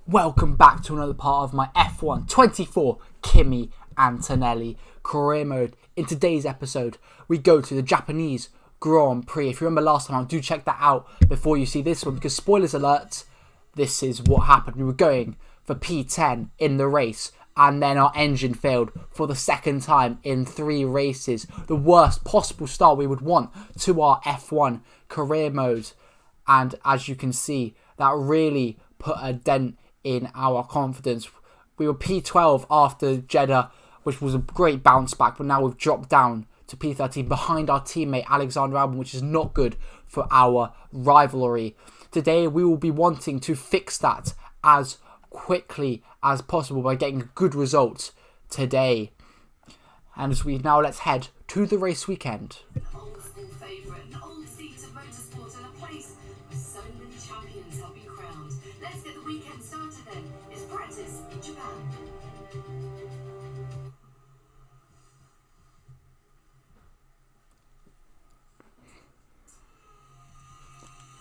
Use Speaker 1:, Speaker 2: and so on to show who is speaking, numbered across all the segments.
Speaker 1: Welcome back to another part of my F1 24 Kimi Antonelli career mode. In today's episode, we go to the Japanese Grand Prix. If you remember last time, do check that out before you see this one, because spoilers alert, this is what happened. We were going for P10 in the race, and then our engine failed for the second time in 3 races. The worst possible start we would want to our F1 career mode. And as you can see, that really put a dent in our confidence. We were P12 after Jeddah, which was a great bounce back, but now we've dropped down to P13 behind our teammate Alexander Albon, which is not good for our rivalry. Today we will be wanting to fix that as quickly as possible by getting a good result today. And as we now let's head to the race weekend.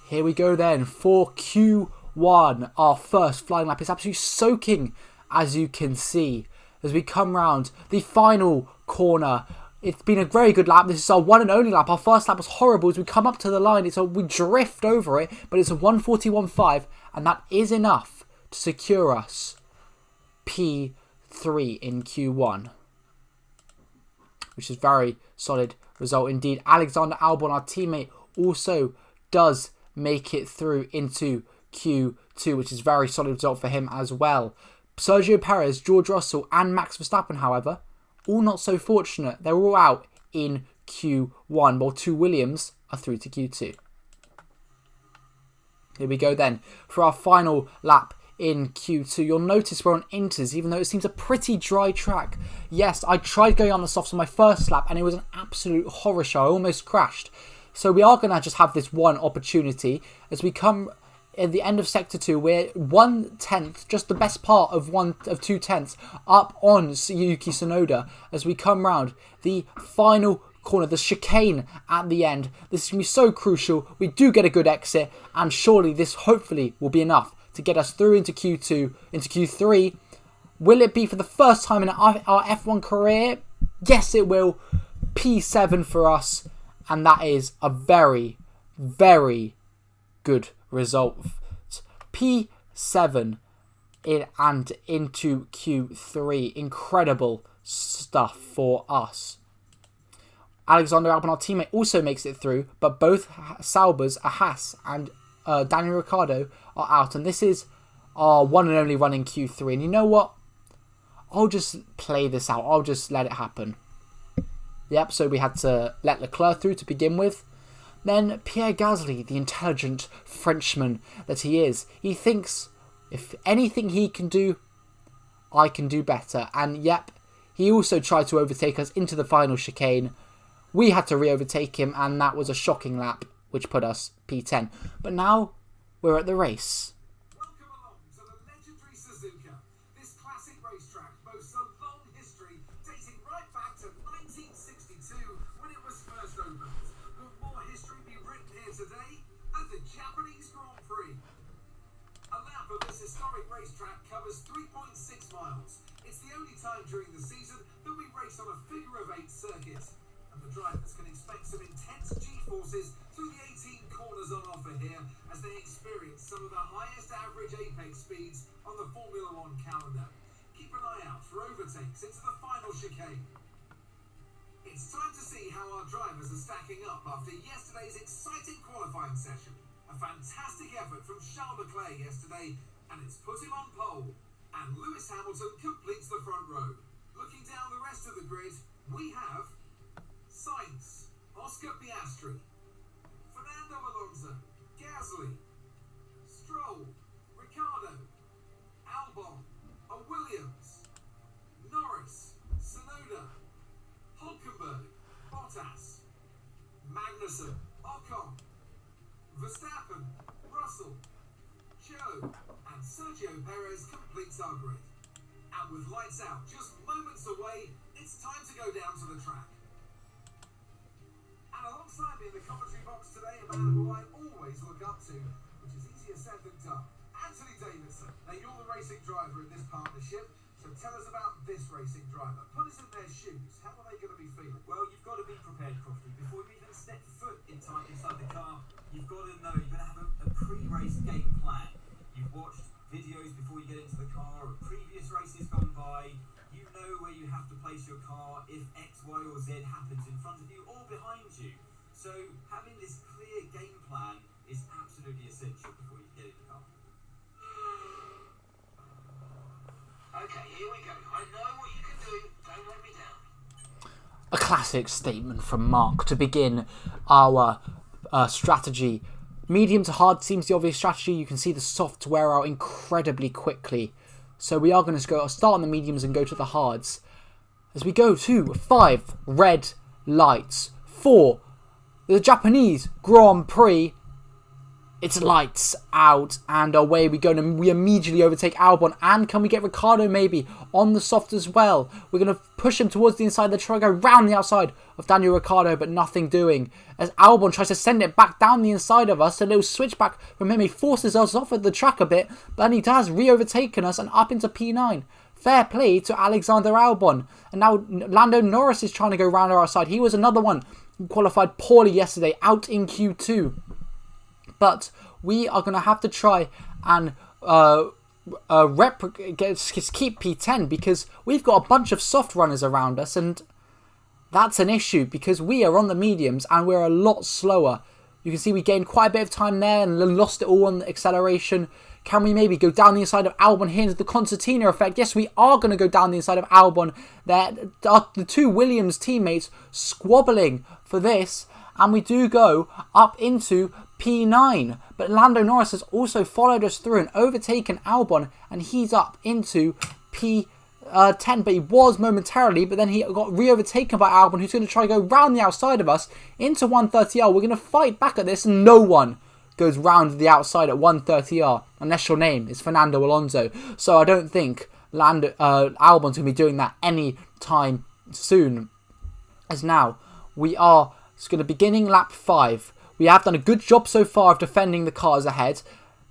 Speaker 1: Here we go then for Q1, our first flying lap. It's absolutely soaking, as you can see, as we come round the final corner. It's been a very good lap. This is our one and only lap. Our first lap was horrible. As we come up to the line, we drift over it, but it's a 1:41.5, and that is enough to secure us P3 in Q1, which is a very solid result indeed. Alexander Albon, our teammate, also does make it through into Q2, which is a very solid result for him as well. Sergio Perez, George Russell and Max Verstappen, however, all not so fortunate. They're all out in Q1, while 2 Williams are through to Q2. Here we go then for our final lap in Q2. You'll notice we're on inters, even though it seems a pretty dry track. Yes, I tried going on the softs on my first lap and it was an absolute horror show. I almost crashed. So we are going to just have this one opportunity. As we come at the end of Sector 2, we're 1/10, just the best part of 2/10 up on Yuki Tsunoda. As we come round the final corner, the chicane at the end. This is going to be so crucial. We do get a good exit, and surely this hopefully will be enough to get us through into Q2, into Q3. Will it be for the first time in our F1 career? Yes, it will. P7 for us. And that is a very, very good result. P7 and into Q3. Incredible stuff for us. Alexander Albon, our teammate, also makes it through. But both Saubers, Haas and Daniel Ricciardo are out. And this is our one and only run in Q3. And you know what? I'll just play this out. I'll just let it happen. Yep, so we had to let Leclerc through to begin with. Then Pierre Gasly, the intelligent Frenchman that he is, he thinks if anything he can do, I can do better. And yep, he also tried to overtake us into the final chicane. We had to re-overtake him, and that was a shocking lap, which put us P10. But now we're at the race.
Speaker 2: Welcome along to the legendary Suzuka. This classic racetrack boasts a long history dating right back to 1962 when it was first opened. Will more history be written here today at the Japanese Grand Prix? A lap of this historic racetrack covers 3.6 miles. It's the only time during the season that we race on a figure-of-8 circuit. And the drivers can expect some intense G-forces through the 18 corners on offer here as they experience some of the highest average apex speeds on the Formula One calendar. Keep an eye out for overtakes into the final chicane. It's time to see how our drivers are stacking up after yesterday's exciting qualifying session. A fantastic effort from Charles Leclerc yesterday, and it's put him on pole. And Lewis Hamilton completes the front row. Looking down the rest of the grid, we have Sainz, Oscar Piastri, Fernando Alonso, Gasly, Stroll, Ricciardo, Albon, Williams, Norris, Tsunoda, Hulkenberg, Bottas, Magnussen, Ocon, Verstappen, Russell, Joe, and Sergio Perez completes our grid. And with lights out just moments away, it's time to go down to the track. And alongside me in the commentary box today, a man who I always look up to, which is easier said than done, Anthony Davidson. Now you're the racing driver in this partnership. So tell us about this racing driver. Put us in their shoes. How are they going to be feeling?
Speaker 3: Well, you've got to be prepared, Crofty. Before you even step foot inside the car, you've got to know, you've got to have a pre-race game plan. You've watched videos before you get into the car of previous races gone by. You know where you have to place your car if X, Y or Z happens in front of you or behind you. So having this clear game plan is absolutely essential before you get in the car.
Speaker 2: Okay, here we go. I know what you can do. Don't let me down.
Speaker 1: A classic statement from Mark to begin our strategy. Medium to hard seems the obvious strategy. You can see the soft wear out incredibly quickly. So we are going to start on the mediums and go to the hards. As we go to 5 red lights. 4, the Japanese Grand Prix. It's lights out and away we go, and we immediately overtake Albon. And can we get Ricciardo maybe on the soft as well? We're going to push him towards the inside. They're trying to go round the outside of Daniel Ricciardo, but nothing doing. As Albon tries to send it back down the inside of us, a little switchback from him. He forces us off at the track a bit, but then he has re-overtaken us and up into P9. Fair play to Alexander Albon. And now Lando Norris is trying to go round our outside. He was another one who qualified poorly yesterday, out in Q2. But we are going to have to try and keep P10 because we've got a bunch of soft runners around us, and that's an issue because we are on the mediums and we're a lot slower. You can see we gained quite a bit of time there and lost it all on the acceleration. Can we maybe go down the inside of Albon here into the concertina effect? Yes, we are going to go down the inside of Albon. The 2 Williams teammates squabbling for this, and we do go up into P9. But Lando Norris has also followed us through and overtaken Albon, and he's up into P10. But he was momentarily, but then he got re-overtaken by Albon, who's going to try to go round the outside of us into 130R. We're going to fight back at this, and no one goes round the outside at 130R unless your name is Fernando Alonso. So I don't think Albon's going to be doing that any time soon. As now we are going to beginning lap 5. We have done a good job so far of defending the cars ahead,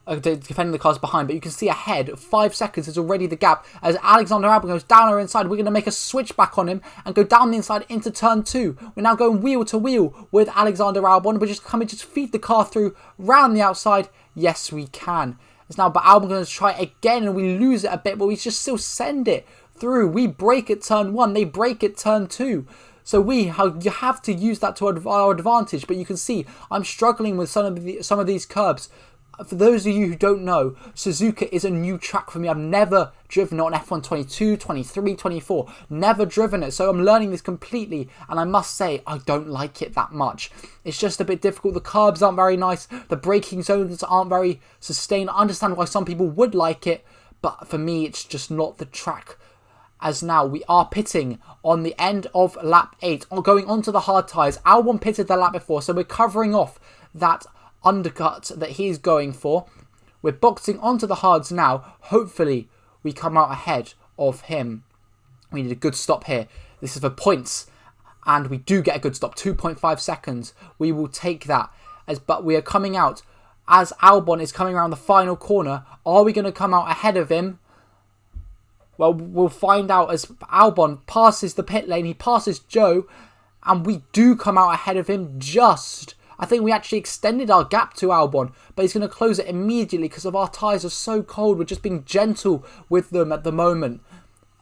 Speaker 1: defending the cars behind, but you can see ahead, 5 seconds is already the gap. As Alexander Albon goes down our inside, we're going to make a switch back on him and go down the inside into turn 2. We're now going wheel to wheel with Alexander Albon. We're just feed the car through, round the outside. Yes, we can. It's now, but Albon going to try again, and we lose it a bit, but we just still send it through. We break at turn 1, they break at turn 2. So you have to use that to our advantage. But you can see I'm struggling with some of these curbs. For those of you who don't know, Suzuka is a new track for me. I've never driven it on F1 22, 23, 24. Never driven it. So I'm learning this completely. And I must say, I don't like it that much. It's just a bit difficult. The curbs aren't very nice. The braking zones aren't very sustained. I understand why some people would like it. But for me, it's just not the track. As now we are pitting on the end of lap 8, going onto the hard tyres. Albon pitted the lap before, so we're covering off that undercut that he's going for. We're boxing onto the hards now. Hopefully we come out ahead of him. We need a good stop here. This is for points, and we do get a good stop. 2.5 seconds. We will take that. But we are coming out as Albon is coming around the final corner. Are we going to come out ahead of him? Well, we'll find out as Albon passes the pit lane. He passes Joe, and we do come out ahead of him just. I think we actually extended our gap to Albon, but he's going to close it immediately because of our tyres are so cold. We're just being gentle with them at the moment,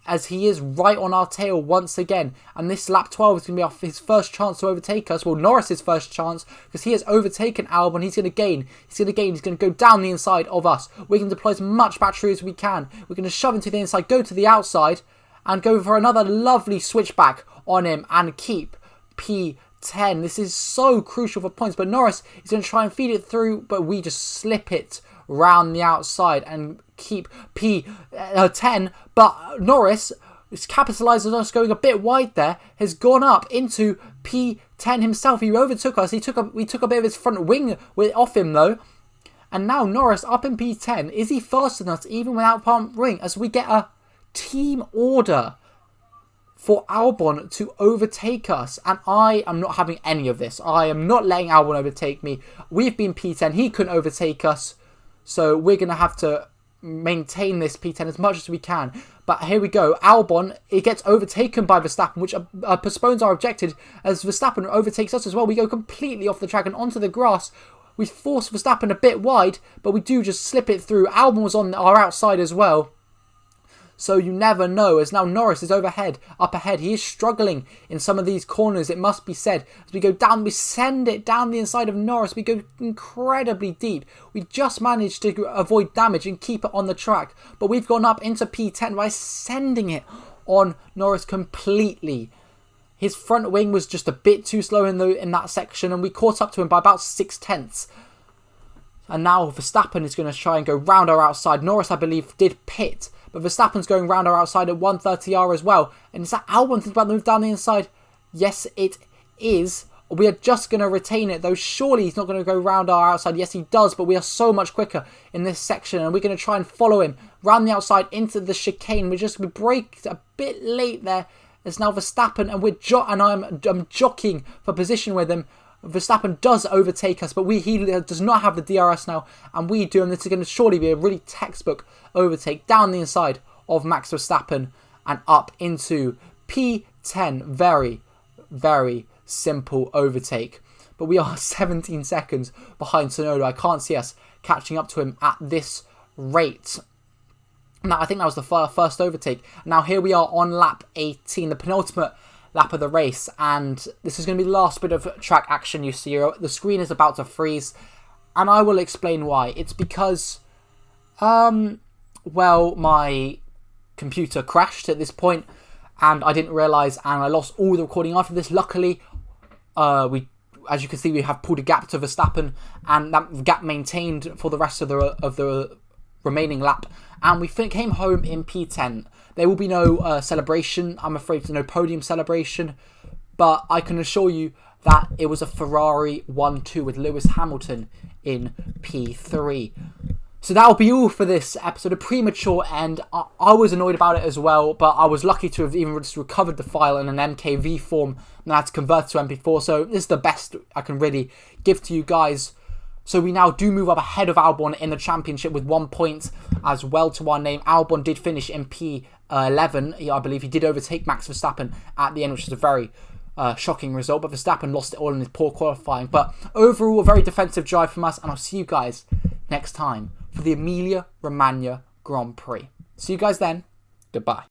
Speaker 1: as he is right on our tail once again. And this lap 12 is going to be his first chance to overtake us. Well, Norris's first chance, because he has overtaken Albon. He's going to gain. He's going to go down the inside of us. We can deploy as much battery as we can. We're going to shove him to the inside, go to the outside, and go for another lovely switchback on him and keep P10. This is so crucial for points. But Norris is going to try and feed it through, but we just slip it round the outside and keep P10. But Norris capitalises on us going a bit wide there, has gone up into P10 himself. He overtook us. We took a bit of his front wing off him though. And now Norris up in P10. Is he faster than us even without pump ring? As we get a team order for Albon to overtake us. And I am not having any of this. I am not letting Albon overtake me. We've been P10. He couldn't overtake us. So we're going to have to maintain this P10 as much as we can. But here we go. Albon, it gets overtaken by Verstappen, which postpones our objective as Verstappen overtakes us as well. We go completely off the track and onto the grass. We force Verstappen a bit wide, but we do just slip it through. Albon was on our outside as well. So you never know, as now Norris is up ahead. He is struggling in some of these corners, it must be said. As we go down, we send it down the inside of Norris. We go incredibly deep. We just managed to avoid damage and keep it on the track. But we've gone up into P10 by sending it on Norris completely. His front wing was just a bit too slow in that section, and we caught up to him by about 6/10. And now Verstappen is going to try and go round our outside. Norris, I believe, did pit. But Verstappen's going round our outside at 130R as well. And is that Albon thinking about the move down the inside? Yes, it is. We are just going to retain it, though. Surely he's not going to go round our outside. Yes, he does, but we are so much quicker in this section. And we're going to try and follow him round the outside into the chicane. We braked a bit late there. It's now Verstappen, and I'm jockeying for position with him. Verstappen does overtake us, but he does not have the DRS now, and we do, and this is going to surely be a really textbook overtake down the inside of Max Verstappen and up into P10. Very, very simple overtake. But we are 17 seconds behind Tsunoda. I can't see us catching up to him at this rate. Now, I think that was the first overtake. Now, here we are on lap 18, the penultimate lap of the race, and this is going to be the last bit of track action you see. The screen is about to freeze, and I will explain why. It's because, well, my computer crashed at this point, and I didn't realise, and I lost all the recording after this. Luckily, as you can see, we have pulled a gap to Verstappen, and that gap maintained for the rest of the remaining lap, and we came home in P10. There will be no celebration, I'm afraid, no podium celebration, but I can assure you that it was a Ferrari 1-2 with Lewis Hamilton in P3. So that will be all for this episode, a premature end. I was annoyed about it as well, but I was lucky to have even just recovered the file in an MKV form and I had to convert to MP4, so this is the best I can really give to you guys. So we now do move up ahead of Albon in the championship with 1 point as well to our name. Albon did finish in P11. I believe he did overtake Max Verstappen at the end, which is a very shocking result. But Verstappen lost it all in his poor qualifying. But overall, a very defensive drive from us. And I'll see you guys next time for the Emilia-Romagna Grand Prix. See you guys then. Goodbye.